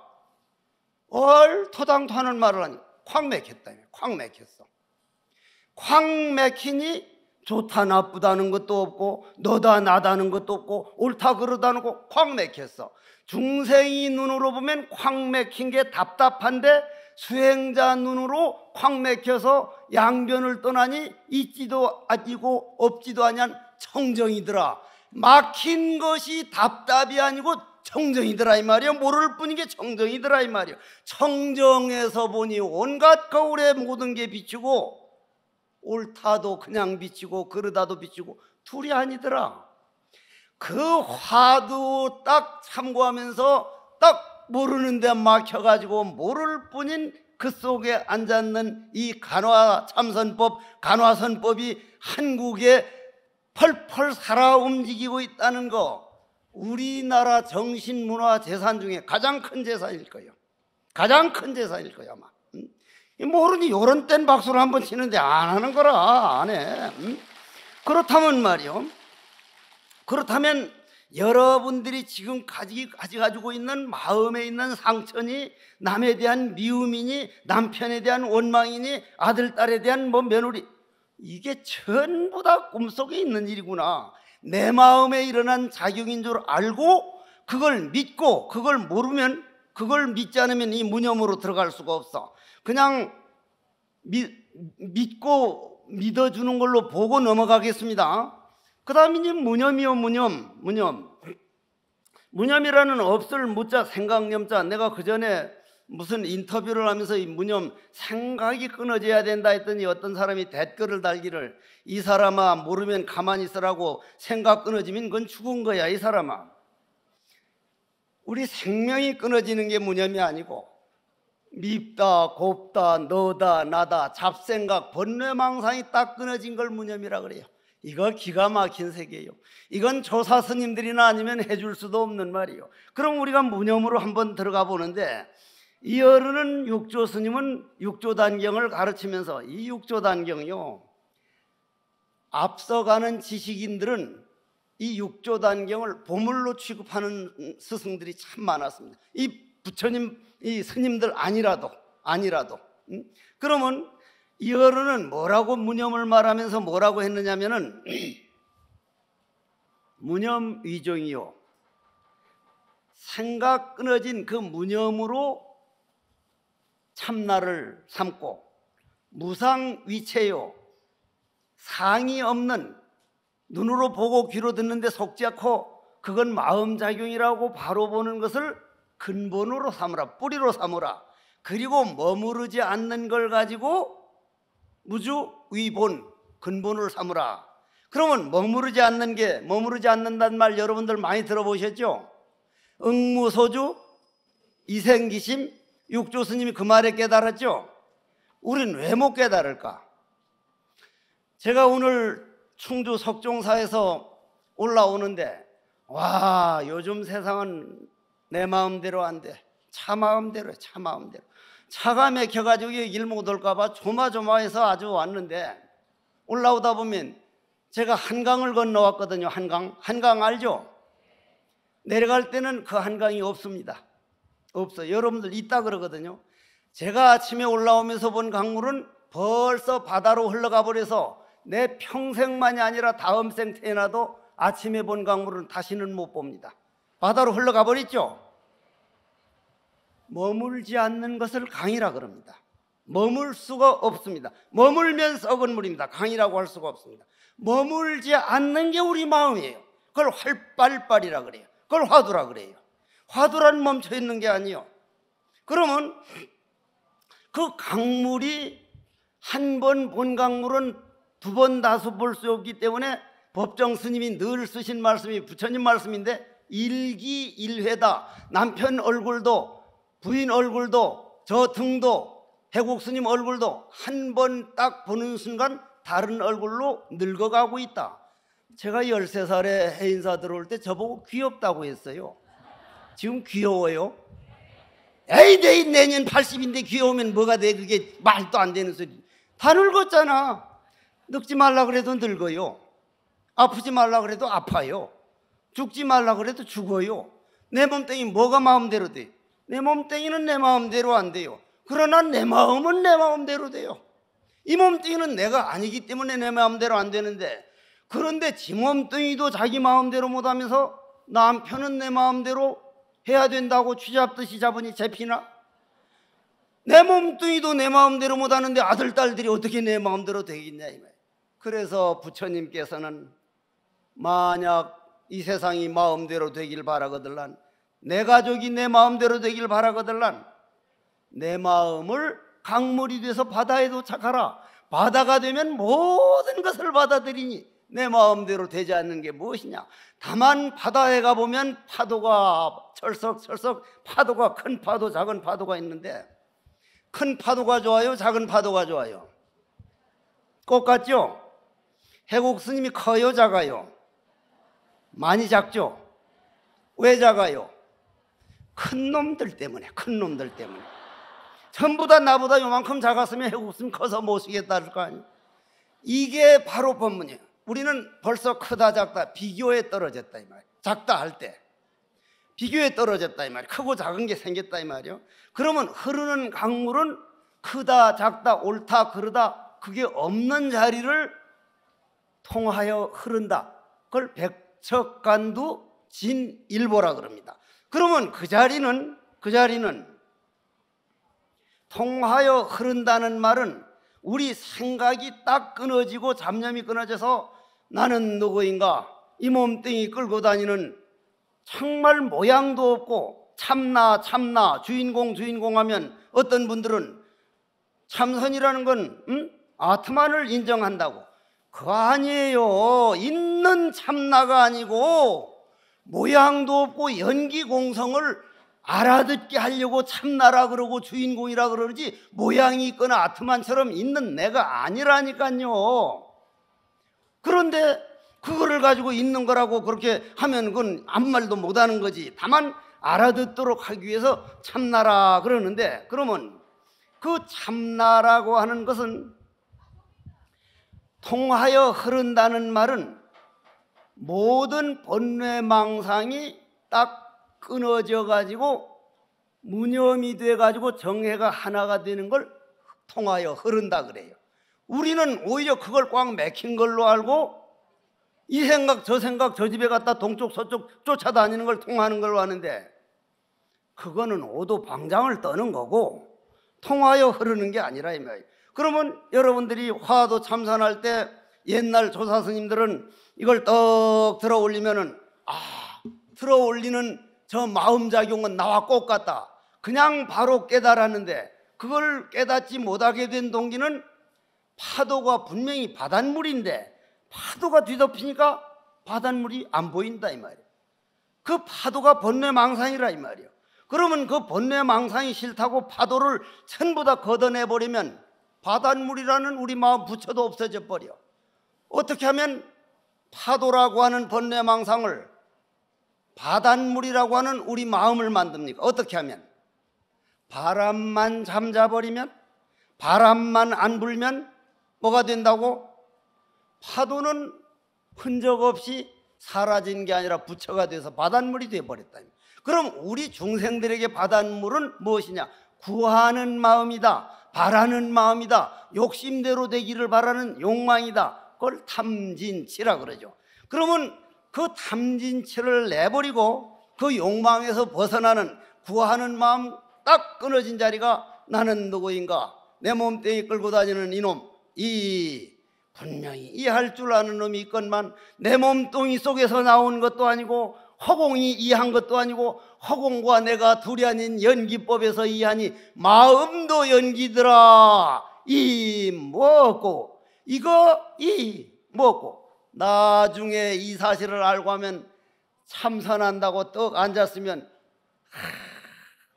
얼토당토하는 말을 하니 콱 맥혔다. 콱 맥혔어. 콱 맥히니 좋다 나쁘다는 것도 없고 너다 나다는 것도 없고 옳다 그르다는 거 콱 맥혔어. 중생이 눈으로 보면 콱 맥힌 게 답답한데 수행자 눈으로 콱 맥혀서 양변을 떠나니 있지도 아니고 없지도 아니한 청정이더라. 막힌 것이 답답이 아니고 청정이더라 이 말이야. 모를 뿐인 게 청정이더라 이 말이야. 청정에서 보니 온갖 거울에 모든 게 비치고 옳다도 그냥 비치고 그르다도 비치고 둘이 아니더라. 그 화두 딱 참고하면서 딱 모르는 데 막혀가지고 모를 뿐인 그 속에 앉았는 이 간화참선법, 간화선법이 한국에 펄펄 살아 움직이고 있다는 거, 우리나라 정신문화재산 중에 가장 큰 재산일 거예요. 가장 큰 재산일 거야 아마. 모르니 요런 땐 박수를 한번 치는데 안 하는 거라. 안 해. 그렇다면 말이요, 그렇다면 여러분들이 지금 가지고 있는 마음에 있는 상처니 남에 대한 미움이니 남편에 대한 원망이니 아들 딸에 대한 뭐 며느리, 이게 전부 다 꿈속에 있는 일이구나. 내 마음에 일어난 작용인 줄 알고 그걸 믿고, 그걸 모르면, 그걸 믿지 않으면 이 무념으로 들어갈 수가 없어. 그냥 믿고 믿어주는 걸로 보고 넘어가겠습니다. 그 다음에 이제 무념이요. 무념이라는 없을 무자 생각념자. 내가 그 전에 무슨 인터뷰를 하면서 이 무념 생각이 끊어져야 된다 했더니 어떤 사람이 댓글을 달기를, 이 사람아 모르면 가만히 있으라고, 생각 끊어지면 그건 죽은 거야 이 사람아. 우리 생명이 끊어지는 게 무념이 아니고 밉다 곱다 너다 나다 잡생각 번뇌망상이 딱 끊어진 걸 무념이라 그래요. 이거 기가 막힌 세계예요. 이건 조사 스님들이나 아니면 해줄 수도 없는 말이에요. 그럼 우리가 무념으로 한번 들어가 보는데, 이 어른은 육조 스님은 육조단경을 가르치면서, 이 육조단경이요, 앞서가는 지식인들은 이 육조단경을 보물로 취급하는 스승들이 참 많았습니다. 이 부처님, 이 스님들 아니라도. 그러면 이 어른은 뭐라고 무념을 말하면서 뭐라고 했느냐면은 무념 위종이요, 생각 끊어진 그 무념으로 참나를 삼고, 무상위체요, 상이 없는, 눈으로 보고 귀로 듣는데 속지 않고 그건 마음작용이라고 바로 보는 것을 근본으로 삼으라, 뿌리로 삼으라. 그리고 머무르지 않는 걸 가지고 무주위본, 근본을 삼으라. 그러면 머무르지 않는다는 말 여러분들 많이 들어보셨죠? 응무소주, 이생기심, 육조 스님이 그 말에 깨달았죠? 우린 왜 못 깨달을까? 제가 오늘 충주 석종사에서 올라오는데, 와, 요즘 세상은 내 마음대로 안 돼. 차 마음대로 해, 차 마음대로. 차가 막혀가지고 일 못 올까봐 조마조마해서 아주 왔는데, 올라오다 보면 제가 한강을 건너왔거든요. 한강 알죠? 내려갈 때는 그 한강이 없습니다. 없어. 여러분들 있다 그러거든요. 제가 아침에 올라오면서 본 강물은 벌써 바다로 흘러가 버려서 내 평생만이 아니라 다음 생 태어나도 아침에 본 강물은 다시는 못 봅니다. 바다로 흘러가 버렸죠. 머물지 않는 것을 강이라 그럽니다. 머물 수가 없습니다. 머물면 썩은 물입니다. 강이라고 할 수가 없습니다. 머물지 않는 게 우리 마음이에요. 그걸 활빨빨이라 그래요. 그걸 화두라 그래요. 화두란 멈춰 있는 게 아니에요. 그러면 그 강물이 한 번 본 강물은 두 번 다수 볼 수 없기 때문에 법정 스님이 늘 쓰신 말씀이 부처님 말씀인데, 일기일회다. 남편 얼굴도 부인 얼굴도 저 등도 해국 스님 얼굴도 한 번 딱 보는 순간 다른 얼굴로 늙어가고 있다. 제가 13살에 해인사 들어올 때 저보고 귀엽다고 했어요. 지금 귀여워요? 에이, 내년 80인데 귀여우면 뭐가 돼? 그게 말도 안 되는 소리. 다 늙었잖아. 늙지 말라 그래도 늙어요. 아프지 말라 그래도 아파요. 죽지 말라 그래도 죽어요. 내 몸뚱이 뭐가 마음대로 돼? 내 몸뚱이는 내 마음대로 안 돼요. 그러나 내 마음은 내 마음대로 돼요. 이 몸뚱이는 내가 아니기 때문에 내 마음대로 안 되는데, 그런데 지 몸뚱이도 자기 마음대로 못하면서 남편은 내 마음대로 해야 된다고 쥐잡듯이 잡으니 잡히나? 내 몸뚱이도 내 마음대로 못하는데 아들, 딸들이 어떻게 내 마음대로 되겠냐 이 말이에요. 그래서 부처님께서는 만약 이 세상이 마음대로 되길 바라거들란, 내 가족이 내 마음대로 되길 바라거들란, 내 마음을 강물이 돼서 바다에 도착하라. 바다가 되면 모든 것을 받아들이니 내 마음대로 되지 않는 게 무엇이냐? 다만 바다에 가보면 파도가 철썩철썩, 파도가 큰 파도 작은 파도가 있는데, 큰 파도가 좋아요 작은 파도가 좋아요? 똑같죠? 해국 스님이 커요 작아요? 많이 작죠? 왜 작아요? 큰 놈들 때문에. 큰 놈들 때문에. 전부 다 나보다 요만큼 작았으면 해국 스님 커서 못 쓰겠다 할 거 아니에요. 이게 바로 법문이에요. 우리는 벌써 크다 작다 비교에 떨어졌다 이 말이에요. 작다 할 때 비교에 떨어졌다 이 말이에요. 크고 작은 게 생겼다 이 말이에요. 그러면 흐르는 강물은 크다 작다 옳다 그르다 그게 없는 자리를 통하여 흐른다. 그걸 백척간두 진일보라 그럽니다. 그러면 그 자리는 통하여 흐른다는 말은 우리 생각이 딱 끊어지고 잡념이 끊어져서 나는 누구인가, 이 몸뚱이 끌고 다니는 정말 모양도 없고 참나 주인공 하면 어떤 분들은 참선이라는 건 아트만을 인정한다고. 그거 아니에요. 있는 참나가 아니고 모양도 없고 연기공성을 알아듣게 하려고 참나라 그러고 주인공이라 그러지, 모양이 있거나 아트만처럼 있는 내가 아니라니까요. 그런데 그거를 가지고 있는 거라고 그렇게 하면 그건 아무 말도 못하는 거지. 다만 알아듣도록 하기 위해서 참나라 그러는데, 그러면 그 참나라고 하는 것은 통하여 흐른다는 말은 모든 번뇌망상이 딱 끊어져 가지고 무념이 돼 가지고 정해가 하나가 되는 걸 통하여 흐른다 그래요. 우리는 오히려 그걸 꽉 맥힌 걸로 알고 이 생각 저 생각 저 집에 갔다 동쪽 서쪽 쫓아다니는 걸 통하는 걸로 아는데, 그거는 오도방장을 떠는 거고 통하여 흐르는 게 아니라 이 말이에요. 그러면 여러분들이 화도 참선할 때 옛날 조사 스님들은 이걸 떡 들어 올리면은 들어 올리는 저 마음작용은 나와 꼭 같다. 그냥 바로 깨달았는데 그걸 깨닫지 못하게 된 동기는 파도가 분명히 바닷물인데 파도가 뒤덮이니까 바닷물이 안 보인다 이 말이에요. 그 파도가 번뇌망상이라 이 말이에요. 그러면 그 번뇌망상이 싫다고 파도를 전부 다 걷어내버리면 바닷물이라는 우리 마음 부처도 없어져 버려. 어떻게 하면 파도라고 하는 번뇌망상을 바닷물이라고 하는 우리 마음을 만듭니까? 어떻게 하면? 바람만 잠자버리면, 바람만 안 불면 뭐가 된다고? 파도는 흔적 없이 사라진 게 아니라 부처가 돼서 바닷물이 되어버렸다. 그럼 우리 중생들에게 바닷물은 무엇이냐? 구하는 마음이다, 바라는 마음이다, 욕심대로 되기를 바라는 욕망이다. 그걸 탐진치라 그러죠. 그러면 그 탐진치를 내버리고 그 욕망에서 벗어나는 구하는 마음 딱 끊어진 자리가 나는 누구인가, 내 몸뚱이 끌고 다니는 이놈, 분명히 이 할 줄 아는 놈이 있건만 내 몸뚱이 속에서 나온 것도 아니고 허공이 이한 것도 아니고 허공과 내가 둘이 아닌 연기법에서 이하니 마음도 연기더라. 이 뭐고 이거 이 뭐고. 나중에 이 사실을 알고 하면 참선한다고 떡 앉았으면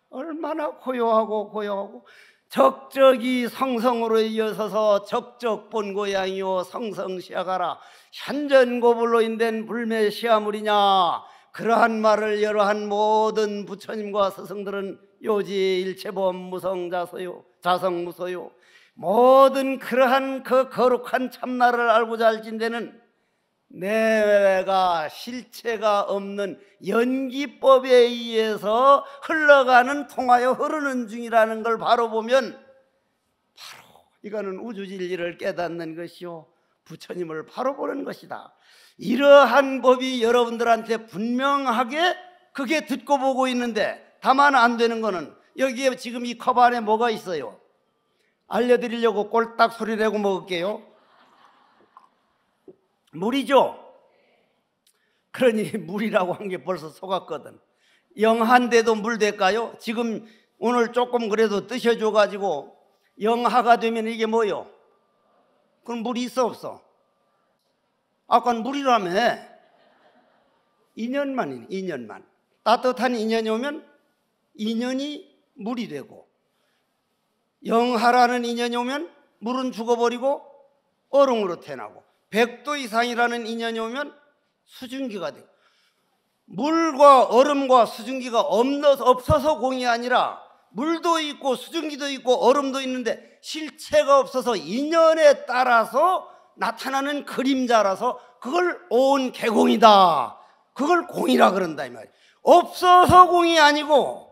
얼마나 고요하고 적적이 성성으로 이어서서 적적 본고양이요 성성시아가라 현전고불로 인된 불매시아물이냐. 그러한 말을 여러한 모든 부처님과 스승들은 요지 일체범 무성자서요 자성무소요 모든 그러한 그 거룩한 참나를 알고자 할진대는 내가 실체가 없는 연기법에 의해서 흘러가는 통하여 흐르는 중이라는 걸 바로 보면 바로 이거는 우주진리를 깨닫는 것이요 부처님을 바로 보는 것이다. 이러한 법이 여러분들한테 분명하게 그게 듣고 보고 있는데 다만 안 되는 거는 여기에 지금 이 컵 안에 뭐가 있어요? 알려드리려고 꼴딱 소리 내고 먹을게요. 물이죠. 그러니 물이라고 한 게 벌써 속았거든. 영한데도 물 될까요? 지금 오늘 조금 그래도 뜨셔줘 가지고 영하가 되면 이게 뭐요? 그럼 물이 있어 없어? 아까는 물이라며. 2년만이네. 2년만 따뜻한 2년이 오면 2년이 물이 되고, 영하라는 2년이 오면 물은 죽어버리고 얼음으로 태어나고, 100도 이상이라는 인연이 오면 수증기가 돼요. 물과 얼음과 수증기가 없어서 공이 아니라 물도 있고 수증기도 있고 얼음도 있는데 실체가 없어서 인연에 따라서 나타나는 그림자라서 그걸 온 개공이다. 그걸 공이라 그런다 이 말이에요. 없어서 공이 아니고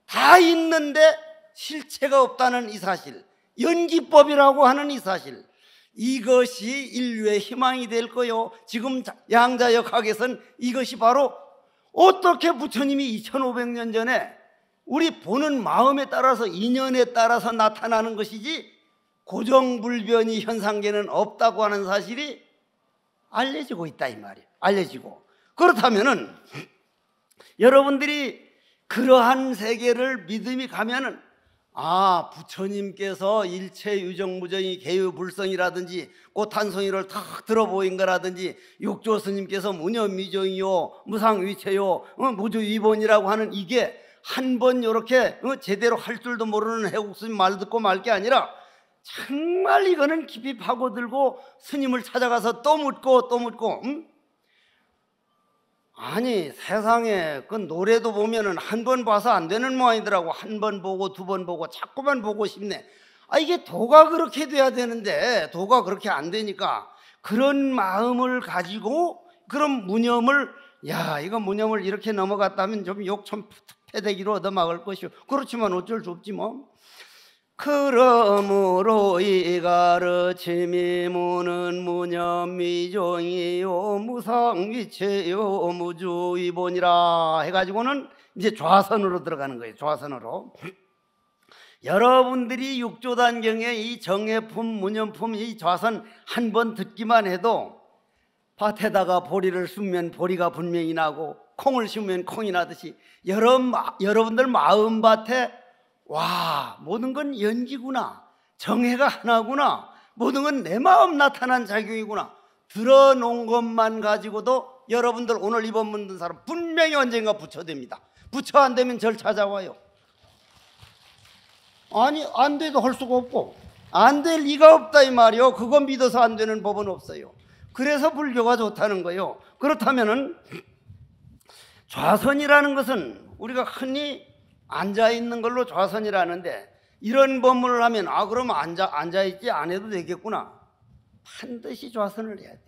다 있는데 실체가 없다는 이 사실, 연기법이라고 하는 이 사실, 이것이 인류의 희망이 될 거요. 지금 양자역학에서는 이것이 바로 어떻게 부처님이 2500년 전에 우리 보는 마음에 따라서 인연에 따라서 나타나는 것이지 고정불변이 현상계는 없다고 하는 사실이 알려지고 있다 이 말이에요. 알려지고. 그렇다면은 여러분들이 그러한 세계를 믿음이 가면은 아, 부처님께서 일체 유정무정이 개유불성이라든지 꽃한송이를 탁 들어보인 거라든지 육조 스님께서 무념미정이요 무상위체요 무주위본이라고 하는 이게 한 번 이렇게 제대로 할 줄도 모르는 해국스님 말 듣고 말 게 아니라 정말 이거는 깊이 파고들고 스님을 찾아가서 또 묻고 또 묻고 아니 세상에 그 노래도 보면은 한 번 봐서 안 되는 모양이더라고. 한 번 보고 두 번 보고 자꾸만 보고 싶네. 아 이게 도가 그렇게 돼야 되는데 도가 그렇게 안 되니까 그런 마음을 가지고 그런 무념을 야 이거 무념을 이렇게 넘어갔다면 좀 욕좀 패대기로 얻어막을 것이오. 그렇지만 어쩔 수 없지 뭐. 그러므로 이 가르침이 무는 무념미종이요 무상위체요 무주위본이라 해가지고는 이제 좌선으로 들어가는 거예요. 좌선으로. 여러분들이 육조단경에 이 정해품 무념품 이 좌선 한 번 듣기만 해도 밭에다가 보리를 심으면 보리가 분명히 나고 콩을 심으면 콩이 나듯이 여러분들 마음밭에 와 모든 건 연기구나, 정해가 하나구나, 모든 건 내 마음 나타난 작용이구나 들어놓은 것만 가지고도 여러분들 오늘 이번 묻는 사람 분명히 언젠가 부처 됩니다. 부처 안 되면 절 찾아와요. 아니 안 돼도 할 수가 없고 안 될 리가 없다 이 말이요. 그거 믿어서 안 되는 법은 없어요. 그래서 불교가 좋다는 거예요. 그렇다면은 좌선이라는 것은 우리가 흔히 앉아있는 걸로 좌선이라는데 이런 법문을 하면 아 그럼 앉아있지 안 해도 되겠구나. 반드시 좌선을 해야 돼.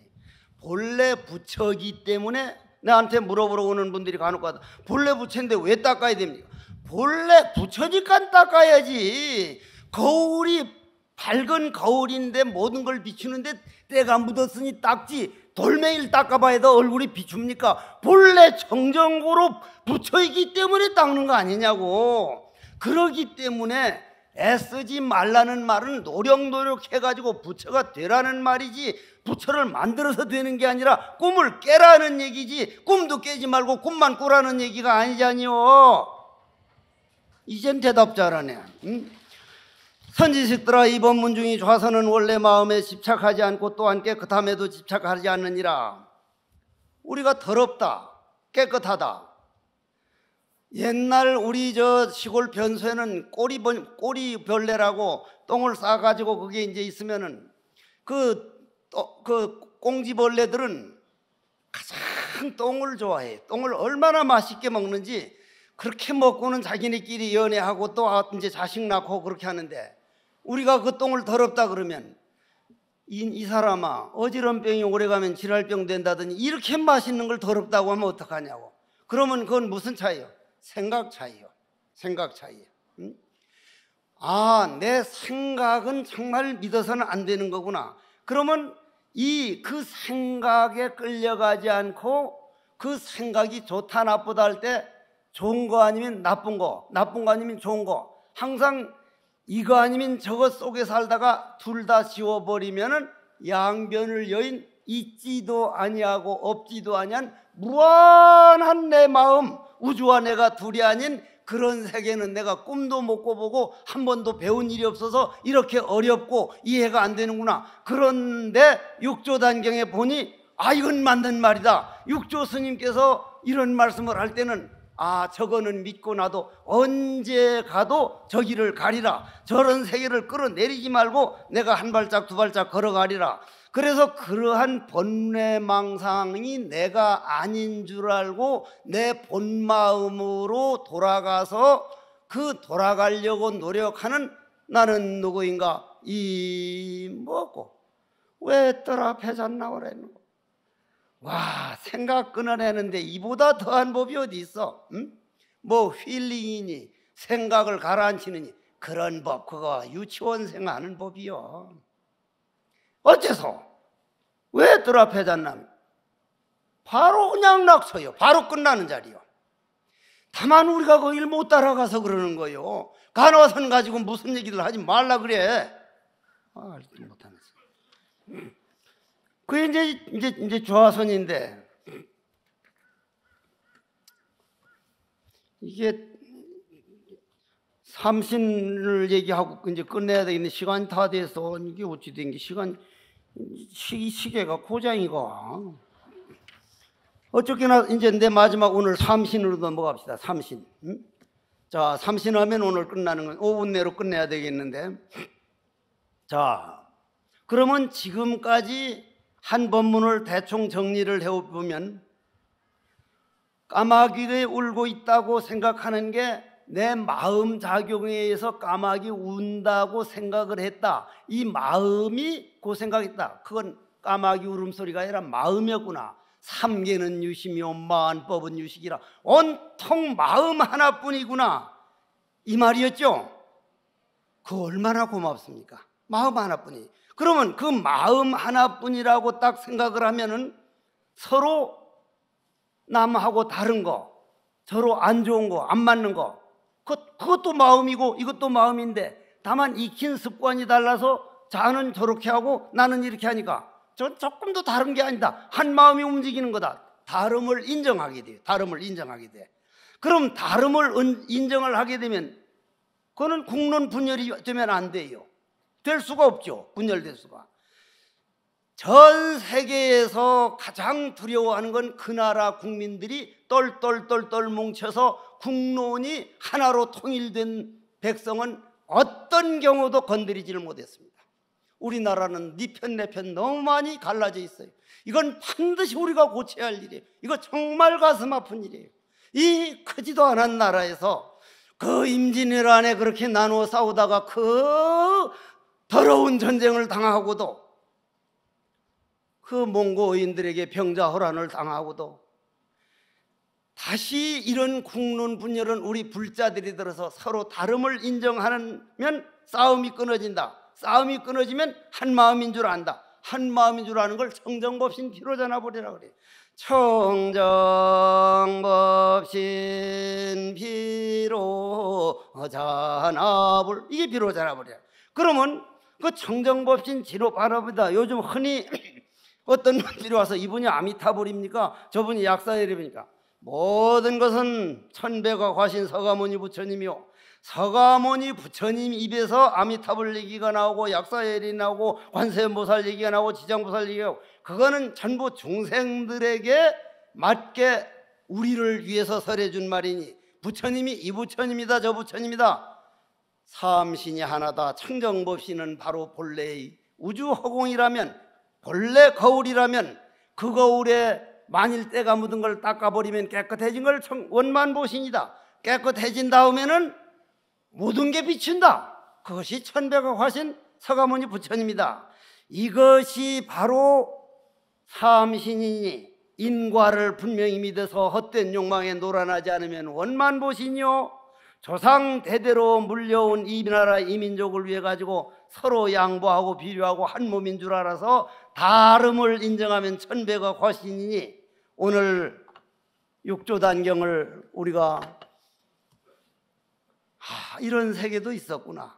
본래 부처이기 때문에 나한테 물어보러 오는 분들이 간혹 가다 본래 부처인데 왜 닦아야 됩니까? 본래 부처니까 닦아야지. 거울이 밝은 거울인데 모든 걸 비추는데 때가 묻었으니 닦지 돌멩이를 닦아봐야 더 얼굴이 비춥니까? 본래 정정고로 부처이기 때문에 닦는 거 아니냐고. 그러기 때문에 애쓰지 말라는 말은 노력해가지고 부처가 되라는 말이지 부처를 만들어서 되는 게 아니라 꿈을 깨라는 얘기지 꿈도 깨지 말고 꿈만 꾸라는 얘기가 아니잖요. 이젠 대답 잘하네. 응? 선지식들아 이 법문 중에 좌선은 원래 마음에 집착하지 않고 또한 깨끗함에도 집착하지 않느니라. 우리가 더럽다 깨끗하다 옛날 우리 저 시골 변소에는 꼬리벌레라고 똥을 싸가지고 그게 이제 있으면은 그 꽁지벌레들은 가장 똥을 좋아해. 똥을 얼마나 맛있게 먹는지 그렇게 먹고는 자기네끼리 연애하고 또 이제 자식 낳고 그렇게 하는데, 우리가 그 똥을 더럽다 그러면 이 사람아, 어지럼병이 오래가면 질환병 된다더니 이렇게 맛있는 걸 더럽다고 하면 어떡하냐고. 그러면 그건 무슨 차이요? 생각 차이요. 생각 차이요. 응? 아, 내 생각은 정말 믿어서는 안 되는 거구나. 그러면 그 생각에 끌려가지 않고 그 생각이 좋다 나쁘다 할 때 좋은 거 아니면 나쁜 거, 나쁜 거 아니면 좋은 거, 항상 이거 아니면 저거 속에 살다가 둘 다 지워버리면은 양변을 여인 있지도 아니하고 없지도 아니한 무한한 내 마음, 우주와 내가 둘이 아닌 그런 세계는 내가 꿈도 못 꿔보고 한 번도 배운 일이 없어서 이렇게 어렵고 이해가 안 되는구나. 그런데 육조단경에 보니 아, 이건 맞는 말이다. 육조 스님께서 이런 말씀을 할 때는 아, 저거는 믿고 나도 언제 가도 저기를 가리라. 저런 세계를 끌어내리지 말고 내가 한 발짝 두 발짝 걸어가리라. 그래서 그러한 번뇌망상이 내가 아닌 줄 알고 내 본마음으로 돌아가서 그 돌아가려고 노력하는 나는 누구인가? 이 뭐고? 왜 떠라 패잔나 그랬노? 와, 생각 끊어내는데 이보다 더한 법이 어디 있어? 응? 뭐 힐링이니 생각을 가라앉히느니 그런 법, 그거 유치원생 하는 법이요. 어째서? 왜 떠라 패잔나? 바로 그냥 낙서요. 바로 끝나는 자리요. 다만 우리가 거길 못 따라가서 그러는 거요. 간화선 가지고 무슨 얘기를 하지 말라 그래. 아, 알지 못하면서. 그게 이제 조화선인데, 이게 삼신을 얘기하고 이제 끝내야 되겠는데 시간이 다 돼서 이게 어찌 된 게 시계가 고장이가. 어쨌거나 이제 내 마지막 오늘 삼신으로 넘어갑시다. 삼신. 응? 자, 삼신하면 오늘 끝나는 건 5분 내로 끝내야 되겠는데, 자, 그러면 지금까지 한 법문을 대충 정리를 해보면 까마귀가 울고 있다고 생각하는 게 내 마음 작용에 의해서 까마귀 운다고 생각을 했다. 이 마음이 그 생각했다. 그건 까마귀 울음소리가 아니라 마음이었구나. 삼계는 유심이요 만법은 유식이라. 온통 마음 하나뿐이구나. 이 말이었죠. 그 얼마나 고맙습니까? 마음 하나뿐이. 그러면 그 마음 하나뿐이라고 딱 생각을 하면은 서로 남하고 다른 거, 서로 안 좋은 거, 안 맞는 거, 그것도 마음이고 이것도 마음인데 다만 익힌 습관이 달라서 자는 저렇게 하고 나는 이렇게 하니까 저 조금도 다른 게 아니다. 한 마음이 움직이는 거다. 다름을 인정하게 돼요. 다름을 인정하게 돼. 그럼 다름을 인정을 하게 되면 그거는 국론 분열이 되면 안 돼요. 될 수가 없죠. 분열될 수가. 전 세계에서 가장 두려워하는 건 그 나라 국민들이 똘똘똘똘 뭉쳐서 국론이 하나로 통일된 백성은 어떤 경우도 건드리지를 못했습니다. 우리나라는 네 편 내 편 너무 많이 갈라져 있어요. 이건 반드시 우리가 고쳐야 할 일이에요. 이거 정말 가슴 아픈 일이에요. 이 크지도 않은 나라에서 그 임진왜란 안에 그렇게 나누어 싸우다가 그 더러운 전쟁을 당하고도 그 몽고인들에게 병자호란을 당하고도 다시 이런 국론 분열은 우리 불자들이 들어서 서로 다름을 인정하면 싸움이 끊어진다. 싸움이 끊어지면 한 마음인 줄 안다. 한 마음인 줄 아는 걸 청정법신 비로자나 버리라 그래. 청정법신 비로자나 볼, 이게 비로자나 버리라. 그러면 그 청정법신 지로 바라보다 요즘 흔히 어떤 분들이 와서 이분이 아미타불입니까? 저분이 약사예립입니까? 모든 것은 천배가 과신 서가모니 부처님이요. 서가모니 부처님 입에서 아미타불 얘기가 나오고 약사예리 나오고 관세음보살 얘기가 나오고 지장보살 얘기가 나오고 그거는 전부 중생들에게 맞게 우리를 위해서 설해준 말이니 부처님이 이 부처님이다 저 부처님이다. 삼신이 하나다. 청정법신은 바로 본래의 우주허공이라면, 본래 거울이라면 그 거울에 만일 때가 묻은 걸 닦아버리면 깨끗해진 걸 원만보신이다. 깨끗해진 다음에는 모든 게 비춘다. 그것이 천백억 화신 서가모니 부처님이다. 이것이 바로 삼신이니 인과를 분명히 믿어서 헛된 욕망에 놀아나지 않으면 원만보신이요, 조상 대대로 물려온 이 나라 이 민족을 위해 가지고 서로 양보하고 비료하고 한 몸인 줄 알아서 다름을 인정하면 천백억 화신이니, 오늘 육조단경을 우리가 이런 세계도 있었구나.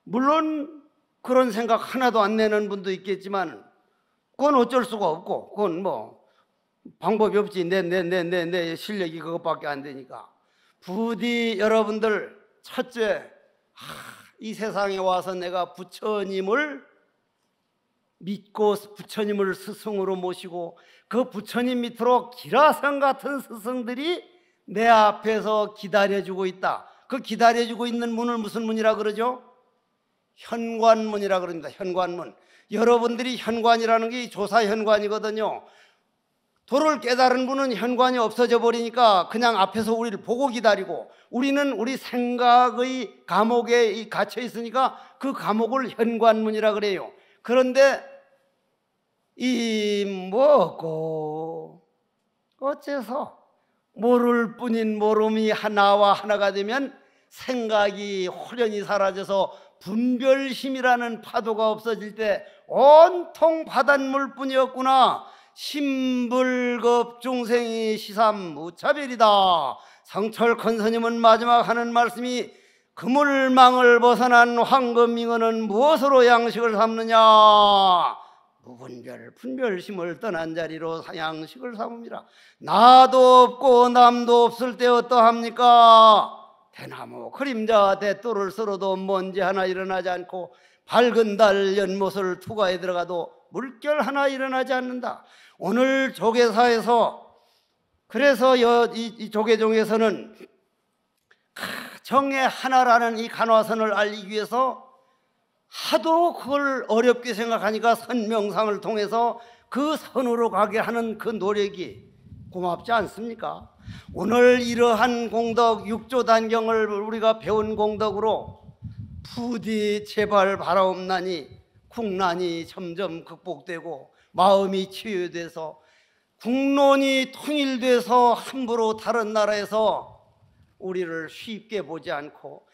물론 그런 생각 하나도 안 내는 분도 있겠지만 그건 어쩔 수가 없고, 그건 뭐 방법이 없지. 내 실력이 그것밖에 안 되니까. 부디 여러분들, 첫째, 이 세상에 와서 내가 부처님을 믿고 부처님을 스승으로 모시고 그 부처님 밑으로 기라성 같은 스승들이 내 앞에서 기다려주고 있다. 그 기다려주고 있는 문을 무슨 문이라 그러죠? 현관문이라 그럽니다. 현관문. 여러분들이 현관이라는 게 조사현관이거든요. 도를 깨달은 분은 현관이 없어져 버리니까 그냥 앞에서 우리를 보고 기다리고, 우리는 우리 생각의 감옥에 갇혀 있으니까 그 감옥을 현관문이라 그래요. 그런데 이 뭐고 어째서 모를 뿐인 모름이 하나와 하나가 되면 생각이 홀연히 사라져서 분별심이라는 파도가 없어질 때 온통 바닷물 뿐이었구나. 심불급 중생이 시삼 무차별이다. 성철 큰스님은 마지막 하는 말씀이 그물망을 벗어난 황금잉어는 무엇으로 양식을 삼느냐? 무분별 분별심을 떠난 자리로 양식을 삼음이라. 나도 없고 남도 없을 때 어떠합니까? 대나무 그림자 대돌을 쓸어도 먼지 하나 일어나지 않고, 밝은 달 연못을 투과에 들어가도 물결 하나 일어나지 않는다. 오늘 조계사에서, 그래서 이 조계종에서는 정의 하나라는 이 간화선을 알리기 위해서 하도 그걸 어렵게 생각하니까 선명상을 통해서 그 선으로 가게 하는 그 노력이 고맙지 않습니까? 오늘 이러한 공덕, 육조단경을 우리가 배운 공덕으로 부디 제발 바라옵나니 국난이 점점 극복되고 마음이 치유돼서 국론이 통일돼서 함부로 다른 나라에서 우리를 쉽게 보지 않고,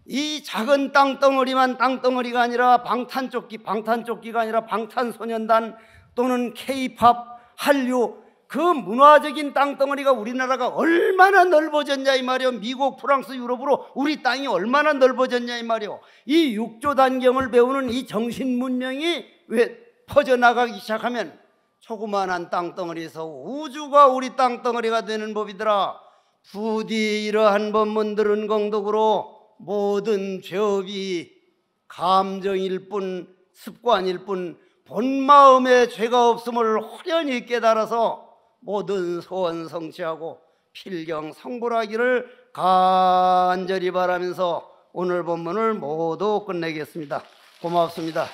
이 작은 땅덩어리만 땅덩어리가 아니라 방탄조끼가 아니라 방탄소년단 또는 K-팝, 한류, 그 문화적인 땅덩어리가 우리나라가 얼마나 넓어졌냐 이 말이요. 미국, 프랑스, 유럽으로 우리 땅이 얼마나 넓어졌냐 이 말이요. 이 육조단경을 배우는 이 정신문명이 왜 퍼져나가기 시작하면 조그만한 땅덩어리에서 우주가 우리 땅덩어리가 되는 법이더라. 부디 이러한 법문들은 공덕으로 모든 죄업이 감정일 뿐, 습관일 뿐, 본마음에 죄가 없음을 호련히 깨달아서 모든 소원 성취하고 필경 성불하기를 간절히 바라면서 오늘 법문을 모두 끝내겠습니다. 고맙습니다.